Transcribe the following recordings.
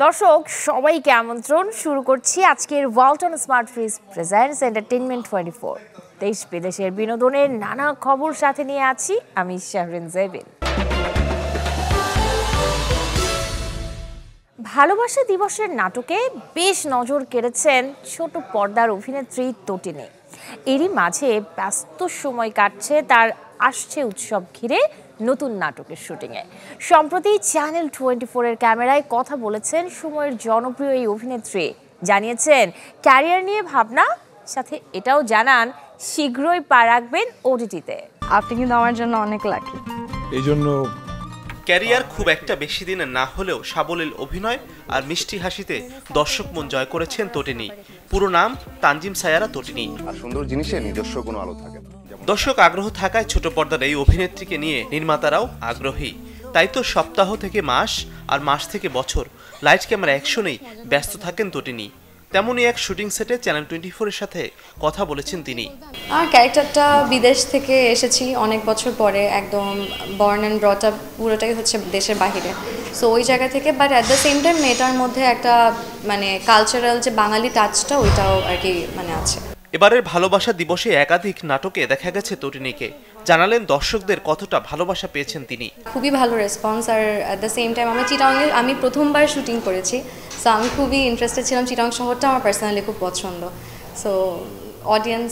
দর্শক সবাইকে আমন্ত্রণ শুরু করছি আজকের Walton smart fridge presents entertainment 24। দেশ বিদেশের বিনোদনের নানা খবর সাথে নিয়ে আছি আমি শাহরিন জেবিন। ভালোবাসা দিবসের নাটকে বেশ নজর কেড়েছেন ছোট পর্দার অভিনেত্রী তটিনী। এরই মাঝে ব্যস্ত সময় কাটছে তার আসছে উৎসব ঘিরে নতুন নাটকের শুটিংয়ে। সম্প্রতি চ্যানেল 24-এর ক্যামেরায় কথা বলেছেন সময়ের জনপ্রিয় এই অভিনেত্রী। জানিয়েছেন ক্যারিয়ার নিয়ে ভাবনা, সাথে এটাও জানান শীঘ্রই পা রাখবেন ওটিটিতে। আপনি কিন্তু আমার জন্য অনেক লাকি। এই জন্য ক্যারিয়ার খুব একটা বেশি দিনের না হলেও সাবলীল অভিনয় আর মিষ্টি হাসিতে দর্শক মন জয় করেছেন তটিনী। পুরো নাম তানজিম সায়ারা তটিনী। আর সুন্দর জিনিসে নিজস্ব কোনো আলো থাকে না। দর্শক আগ্রহ থাকায় ছোট পর্দার এই অভিনেত্রীকে নিয়ে নির্মাতারাও আগ্রহী। তাই তো সপ্তাহ থেকে মাস আর মাস থেকে বছর লাইট ক্যামেরা অ্যাকশনেই ব্যস্ত থাকেন তটিনী। তেমনই এক শুটিং সেটে চ্যানেল 24-এর সাথে কথা বলেছেন তিনি। আমার ক্যারেক্টারটা বিদেশ থেকে এসেছি অনেক বছর পরে, একদম বর্ন অ্যান্ড ব্রট আপ পুরোটাই হচ্ছে দেশের বাহিরে। সো ওই জায়গা থেকে, but at the same time মেয়েটার মধ্যে একটা মানে কালচারাল যে বাঙালি টাচটা ওইটাও আর কি মানে আছে। এবারের ভালোবাসা দিবসে একাধিক নাটকে দেখা গেছে তটিনীকে। জানালেন দর্শকদের কতটা ভালোবাসা পেয়েছেন তিনি। খুবই ভালো রেসপন্স, আর অ্যাট দ্য সেম টাইম আমরা চিটাংয়ে আমি প্রথমবার শুটিং করেছি। সো আমি খুবই ইন্টারেস্টেড ছিলাম, চিটাং শহরটা আমার পার্সোনালি খুব পছন্দ। সো অডিয়েন্স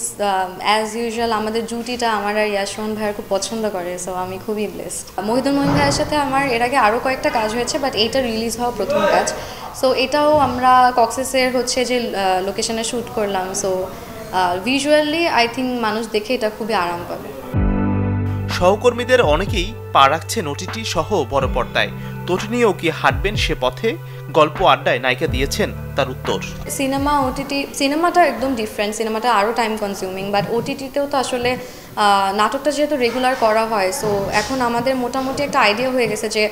অ্যাজ ইউজুয়াল আমাদের জুটিটা আমার আর ইয়াশরন ভাইয়ের খুব পছন্দ করে। সো আমি খুবই ব্লেসড। মহিদুল মোহিন ভাইয়ের সাথে আমার এর আগে আরও কয়েকটা কাজ হয়েছে, বাট এইটা রিলিজ হওয়া প্রথম কাজ। সো এটাও আমরা কক্সেসের হচ্ছে যে লোকেশনে শ্যুট করলাম। সো ভিজুয়ালি আই থিঙ্ক মানুষ দেখে এটা খুবই আরাম পাবে। সহকর্মীদের অনেকেই পা রাখছেন ওটিটি সহ বড় পর্দায়। তটিনীও কি হাঁটবেন সে পথে? গল্প আড্ডায় নায়িকা দিয়েছেন তার উত্তর। সিনেমা ওটিটি, সিনেমাটা একদম ডিফারেন্ট, সিনেমাটা আরও টাইম কনজিউমিং, বাট ওটিটিতেও তো আসলে নাটকটা যেহেতু রেগুলার করা হয়, সো এখন আমাদের মোটামুটি একটা আইডিয়া হয়ে গেছে যে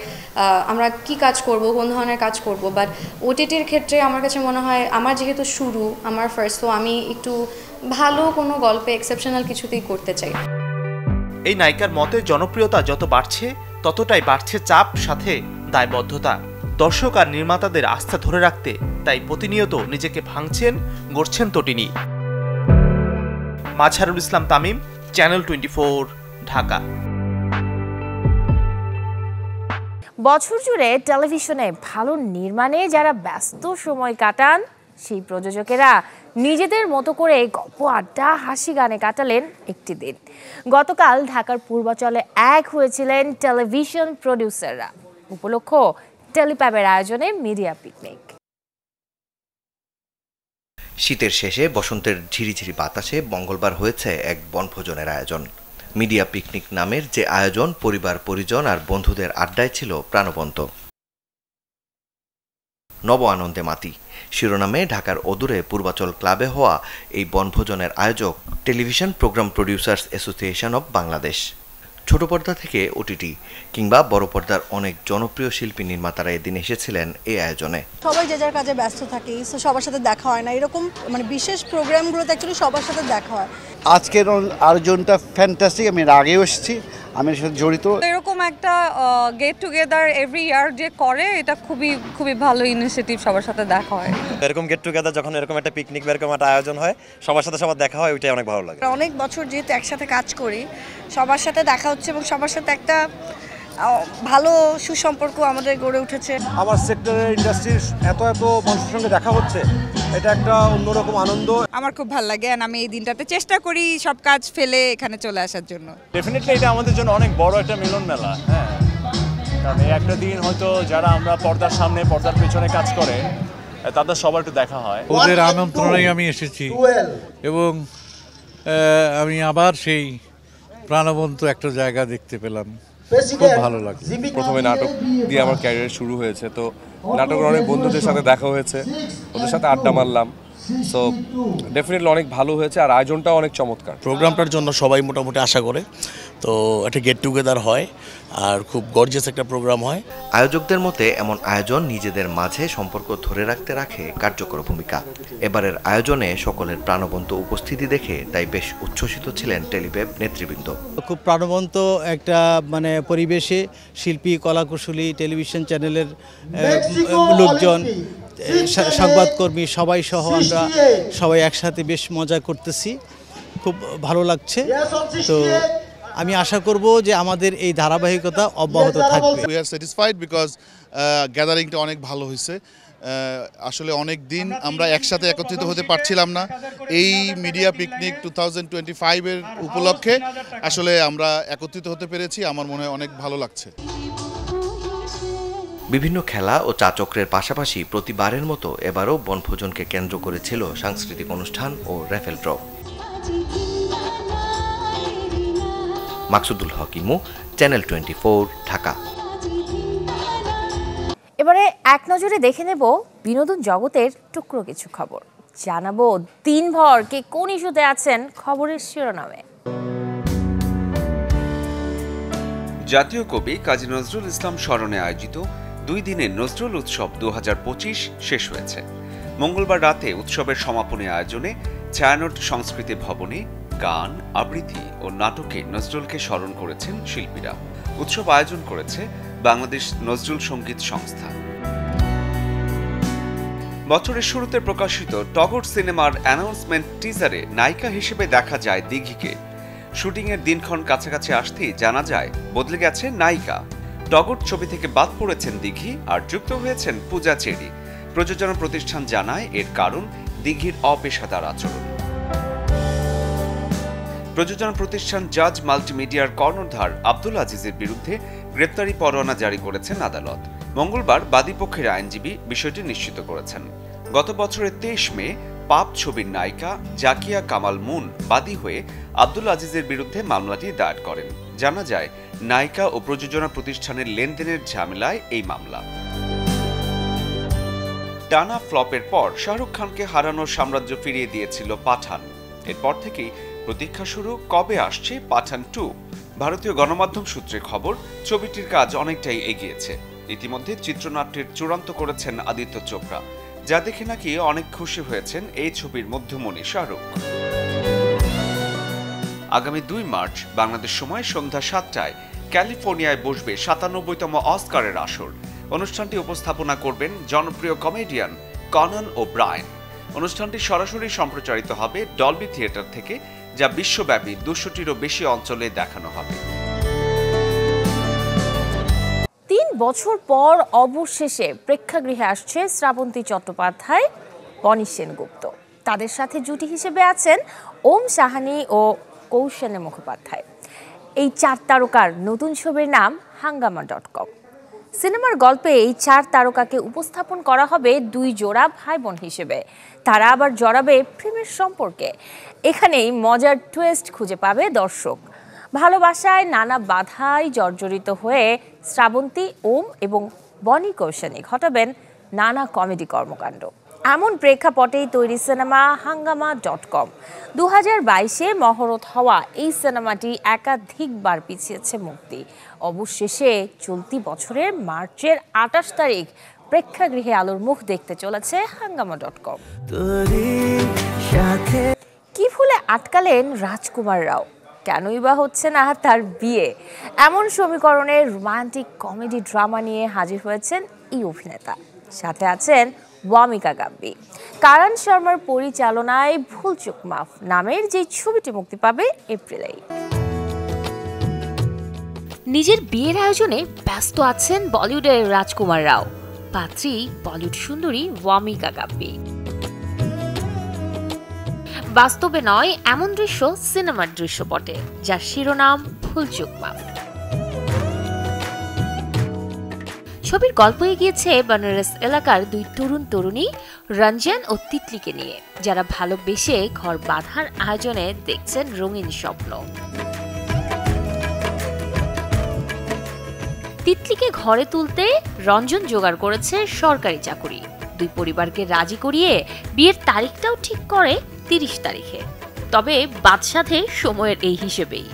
আমরা কি কাজ করব, কোন ধরনের কাজ করব। বাট ওটিটির ক্ষেত্রে আমার কাছে মনে হয় আমার যেহেতু শুরু, আমার ফার্স্ট, তো আমি একটু ভালো কোনো গল্পে এক্সেপশনাল কিছুতেই করতে চাই। এই নায়িকার মতে জনপ্রিয়তা যত বাড়ছে ততটাই বাড়ছে চাপ, সাথে দায়বদ্ধতা। দর্শক আর নির্মাতাদের আস্থা ধরে রাখতে তাই প্রতিনিয়ত নিজেকে ভাঙছেন, গড়ছেন তটিনী। মাজহারুল ইসলাম তামিম, চ্যানেল 24, ঢাকা। বছর জুড়ে টেলিভিশনে ভালো নির্মাণে যারা ব্যস্ত সময় কাটান, সেই প্রযোজকেরা নিজেদের মতো করে গল্প আড্ডা হাসি গানে কাটালেন একটি দিন। গতকাল ঢাকার পূর্বাচলে এক হয়েছিলেন টেলিভিশন প্রডিউসাররা। উপলক্ষ টেলিপ্যাবের আয়োজনে মিডিয়া পিকনিক। শীতের শেষে বসন্তের ঝিরিঝিরি বাতাসে মঙ্গলবার হয়েছে এক বনভোজনের আয়োজন। মিডিয়া পিকনিক নামের যে আয়োজন পরিবার পরিজন আর বন্ধুদের আড্ডায় ছিল প্রাণবন্ত। নব আনন্দে মাতি শিরোনামে ঢাকার অদূরে পূর্বাচল ক্লাবে হওয়া এই বনভোজনের আয়োজক television programme producers association of Bangladesh. ছোট পর্দা থেকে ওটিটি কিংবা বড় পর্দার অনেক জনপ্রিয় শিল্পী নির্মাতারা এদিন এসেছিলেন এই আয়োজনে। সবাই যে যার কাজে ব্যস্ত থাকে, সো সবার সাথে দেখা হয় না। এরকম মানে বিশেষ প্রোগ্রামগুলোতে অ্যাকচুয়ালি সবার সাথে দেখা হয়। আজকের আয়োজনটা ফ্যান্টাস্টিক। আমি এর আগেও এসেছি, আমি এর সাথে জড়িত। এরকম একটা গেট টুগেদার এভরি ইয়ার যে করে, এটা খুবই খুবই ভালো ইনিশিয়েটিভ, সবার সাথে দেখা হয়। এরকম গেট টুগেদার যখন এরকম একটা পিকনিক বা এরকম একটা আয়োজন হয়, সবার সাথে সবার দেখা হয়, ওইটাই অনেক ভালো লাগে। অনেক বছর যেহেতু একসাথে কাজ করি, সবার সাথে দেখা হচ্ছে এবং সবার সাথে একটা ভালো সুসম্পর্ক আমাদের গড়ে উঠেছে। আমার সেক্টরের ইন্ডাস্ট্রির এত মানুষের সঙ্গে দেখা হচ্ছে, এটা একটা অন্যরকম আনন্দ। আমার খুব ভালো লাগে, আর আমি এই দিনটাতে চেষ্টা করি সব কাজ ফেলে এখানে চলে আসার জন্য। ডেফিনেটলি এটা আমাদের জন্য অনেক বড় একটা মিলন মেলা। হ্যাঁ, কারণ এই একটা দিন হয়তো যারা আমরা পর্দার সামনে পর্দার পেছনে কাজ করে তাদের সবার একটু দেখা হয়। ওদের আমন্ত্রণেই আমি এসেছি এবং আমি আবার সেই প্রাণবন্ত একটা জায়গা দেখতে পেলাম, খুব ভালো লাগে। প্রথমে নাটক দিয়ে আমার ক্যারিয়ার শুরু হয়েছে, তো নাটকের অনেক বন্ধুদের সাথে দেখা হয়েছে, ওদের সাথে আড্ডা মারলাম। সো ডেফিনেটলি অনেক ভালো হয়েছে, আর আয়োজনটাও অনেক চমৎকার। প্রোগ্রামটার জন্য সবাই মোটামুটি আশা করে তো একটা গেট টুগেদার হয় আর খুব গর্জিয়াস একটা প্রোগ্রাম হয়। আয়োজকদের মতে এমন আয়োজন নিজেদের মাঝে সম্পর্ক ধরে রাখে কার্যকর ভূমিকা। এবারের আয়োজনে সকলের প্রাণবন্ত উপস্থিতি দেখে তাই বেশ উচ্ছ্বসিত ছিলেন টেলিওয়েব নেতৃবৃন্দ। খুব প্রাণবন্ত একটা পরিবেশে শিল্পী, কলাকুশলী, টেলিভিশন চ্যানেলের লোকজন, সংবাদকর্মী সবাই সহ আমরা সবাই একসাথে বেশ মজা করতেছি, খুব ভালো লাগছে। তো আমি আশা করব যে আমাদের এই ধারাবাহিকতা অব্যাহত থাকবে। উই আর স্যাটিসফাইড বিকজ গ্যাদারিংটা অনেক ভালো হয়েছে। আসলে অনেক দিন আমরা একসাথে একত্রিত হতে পারছিলাম না। এই মিডিয়া পিকনিক 2025-এর উপলক্ষে আসলে আমরা একত্রিত হতে পেরেছি, আমার মনে হয় অনেক ভালো লাগছে। বিভিন্ন খেলা ও চা-চক্রের পাশাপাশি প্রতিবারের মতো এবারও বনভোজনকে কেন্দ্র করেছিল সাংস্কৃতিক অনুষ্ঠান ও র্যাফেল ড্র। মাকসুদুল হক ইমু, চ্যানেল 24, ঢাকা। এবারে এক নজরে দেখে নেব বিনোদন জগতের টুকরো কিছু খবর। জানাবো দিনভর কে কোন ইস্যুতে আছেন খবরের শিরোনামে। জাতীয় কবি কাজী নজরুল ইসলাম স্মরণে আয়োজিত 2 দিনের নজরুল উৎসব 2025 শেষ হয়েছে। মঙ্গলবার রাতে উৎসবের সমাপনী আয়োজনে ছায়ানট সংস্কৃতি ভবনে গান, আবৃত্তি ও নাটকে নজরুলকে স্মরণ করেছেন শিল্পীরা। উৎসব আয়োজন করেছে বাংলাদেশ নজরুল সঙ্গীত সংস্থা। বছরের শুরুতে প্রকাশিত টগর সিনেমার অ্যানাউন্সমেন্ট টিজারে নায়িকা হিসেবে দেখা যায় দিঘিকে। শুটিংয়ের দিনক্ষণ কাছাকাছি আসতেই জানা যায় বদলে গেছে নায়িকা। টগর ছবি থেকে বাদ পড়েছেন দিঘি আর যুক্ত হয়েছেন পূজা চেরি। প্রযোজনা প্রতিষ্ঠান জানায় এর কারণ দিঘির অপেশাদার আচরণ। প্রযোজনা প্রতিষ্ঠান জাজ মাল্টিমিডিয়ার কর্ণধার আব্দুল আজিজের বিরুদ্ধে গ্রেপ্তারি পরোয়ানা জারি করেছেন আদালত। মঙ্গলবার বাদীপক্ষের আইনজীবী বিষয়টি নিশ্চিত করেছেন। গত বছরের 23 মে পাপ ছবির নায়িকা জাকিয়া কামাল মুন বাদী হয়ে আব্দুল আজিজের বিরুদ্ধে মামলাটি দায়ের করেন। জানা যায় নায়িকা ও প্রযোজনা প্রতিষ্ঠানের লেনদেনের ঝামেলায় এই মামলা। টানা ফ্লপের পর শাহরুখ খানকে হারানোর সাম্রাজ্য ফিরিয়ে দিয়েছিল পাঠান। এরপর থেকেই প্রতীক্ষা শুরু কবে আসছে পাঠান 2। ভারতীয় গণমাধ্যম সূত্রে খবর, ছবিটির কাজ অনেকটাই এগিয়েছে। ইতিমধ্যে চিত্রনাট্যের চূড়ান্ত করেছেন আদিত্য চোপড়া, যা দেখে নাকি অনেক খুশি হয়েছেন এই ছবির মধ্যমণি শাহরুখ। আগামী 2 মার্চ বাংলাদেশ সময় সন্ধ্যা 7টায় ক্যালিফোর্নিয়ায় বসবে 97তম অস্কারের আসর। অনুষ্ঠানটি উপস্থাপনা করবেন জনপ্রিয় কমেডিয়ান কনান ওব্রায়েন। অনুষ্ঠানটি সরাসরি সম্প্রচারিত হবে ডলবি থিয়েটার থেকে, যা বিশ্বব্যাপী 200টিরও বেশি অঞ্চলে দেখানো হবে। 3 বছর পর অবশেষে প্রেক্ষাগৃহে আসছে শ্রাবন্তী চট্টোপাধ্যায়, বনি সেনগুপ্ত। তাদের সাথে জুটি হিসেবে আছেন ওম সাহানি ও কৌশানী মুখোপাধ্যায়। এই 4 তারকার নতুন ছবির নাম হাঙ্গামা.com। সিনেমার গল্পে এই 4 তারকাকে উপস্থাপন করা হবে 2 জোড়া ভাই বোন হিসেবে। তারা আবার জড়াবে প্রেমের সম্পর্কে। এখানেই মজার টুইস্ট খুঁজে পাবে দর্শক। ভালোবাসায় নানা বাধায় জর্জরিত হয়ে শ্রাবন্তী, ওম এবং বনি কৌশানী ঘটাবেন নানা কমেডি কর্মকাণ্ড। এমন প্রেক্ষাপটেই তৈরি সিনেমা হাঙ্গামা.com। 2022-এ মহরত হওয়া এই সিনেমাটি একাধিকবার পিছিয়েছে মুক্তি। অবশেষে চলতি বছরের মার্চের 28 তারিখ প্রেক্ষাগৃহে আলোর মুখ দেখতে চলেছে হাঙ্গামা.com। কি ভুলে আটকালেন রাজকুমার রাও? কেনই বা হচ্ছে না তার বিয়ে? এমন সমীকরণে রোমান্টিক কমেডি ড্রামা নিয়ে হাজির হয়েছেন এই অভিনেতা। সাথে আছেন ওয়ামিকা গাব্বি। কারণ শর্মার পরিচালনায় ভুল চুক মাফ নামের যে ছবিটি মুক্তি পাবে এপ্রিলেই। নিজের বিয়ের আয়োজনে ব্যস্ত আছেন বলিউডের রাজকুমার রাও, পাত্রী বলিউড সুন্দরী ওয়ামিকা গাব্বি। বাস্তবে নয় এমন দৃশ্য সিনেমার দৃশ্যপটে, যার শিরোনাম ভুল চুক মাফ। ছবির গল্প এগিয়েছে বেনারস এলাকার 2 তরুণ তরুণী রঞ্জন ও তিতলিকে নিয়ে, যারা ভালোবেসে ঘর বাঁধার আয়োজনে দেখছেন রঙিন স্বপ্ন। তিতলিকে ঘরে তুলতে রঞ্জন জোগাড় করেছে সরকারি চাকুরি। 2 পরিবারকে রাজি করিয়ে বিয়ের তারিখটাও ঠিক করে 30 তারিখে। তবে বাদসাধে সময়ের এই হিসেবেই।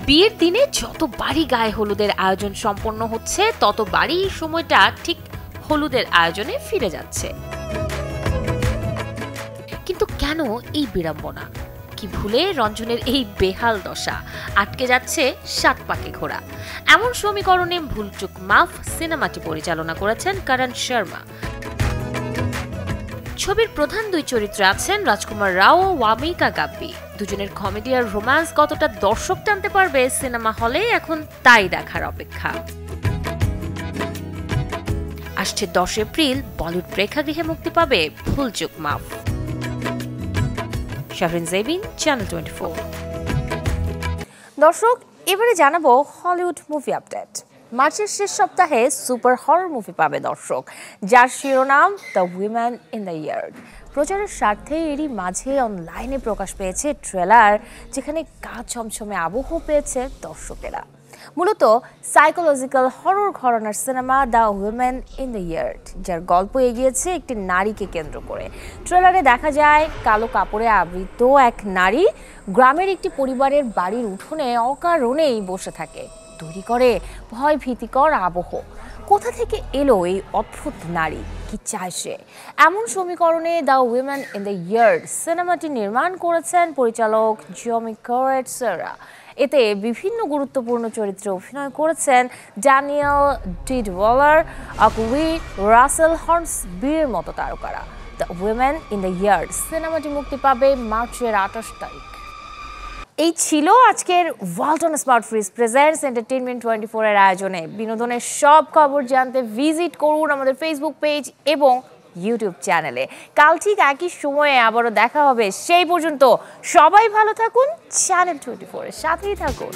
বিয়ের দিনে যতবারই গায়ে হলুদের আয়োজন সম্পন্ন হচ্ছে ততবারই সময়টা ঠিক হলুদের আয়োজনে ফিরে যাচ্ছে। কিন্তু কেন এই বিড়ম্বনা? কি ভুলে রঞ্জনের এই বেহাল দশা? আটকে যাচ্ছে 7 পাকে ঘোড়া। এমন সমীকরণে ভুলচুক মাফ সিনেমাটি পরিচালনা করেছেন করণ শর্মা। ছবির প্রধান 2 চরিত্রে আছেন রাজকুমার রাও ও ওয়ামিকা গাব্বি। দুজনের কমেডি আর রোম্যান্স কতটা দর্শক টানতে পারবে সিনেমা হলে এখন তাই দেখার অপেক্ষা। আসছে 10 এপ্রিল বলিউড প্রেক্ষাগৃহে মুক্তি পাবে ভুলচুক মাফ। শাহরিন জেবিন, চ্যানেল 24। দর্শক, এবারে জানাবো হলিউড মুভি আপডেট। মার্চের শেষ সপ্তাহে সুপার হরর মুভি পাবে দর্শক, যার শিরোনাম the women in the yard. প্রচারের স্বার্থে এরই মাঝে অনলাইনে প্রকাশ পেয়েছে ট্রেলার, যেখানে গা ছমছমে আবহ পেয়েছে দর্শকেরা। মূলত সাইকোলজিক্যাল হরর ঘরানার cinema the women in the yard, যার গল্প এগিয়েছে একটি নারীকে কেন্দ্র করে। ট্রেলারে দেখা যায় কালো কাপড়ে আবৃত এক নারী গ্রামের একটি পরিবারের বাড়ির উঠোনে অকারণেই বসে থাকে, তৈরি করে ভয় ভীতিকর আবহ। কোথা থেকে এলো এই অদ্ভুত নারী? কি চায় সে? এমন সমীকরণে the women in the yard সিনেমাটি নির্মাণ করেছেন পরিচালক জিওমি কোয়েটসেরা। এতে বিভিন্ন গুরুত্বপূর্ণ চরিত্রে অভিনয় করেছেন ড্যানিয়েল ডিডওয়ালার, অকউই, রাসেল হর্নসবির মতো তারকারা। The women in the yard সিনেমাটি মুক্তি পাবে মার্চের 28 তারিখ। এই ছিল আজকের Walton smart fridge presents entertainment 24 এর আয়োজনে। বিনোদনের সব খবর জানতে ভিজিট করুন আমাদের ফেসবুক পেজ এবং ইউটিউব চ্যানেলে। কাল ঠিক একই সময়ে আবারও দেখা হবে। সেই পর্যন্ত সবাই ভালো থাকুন, চ্যানেল 24 এর সাথেই থাকুন।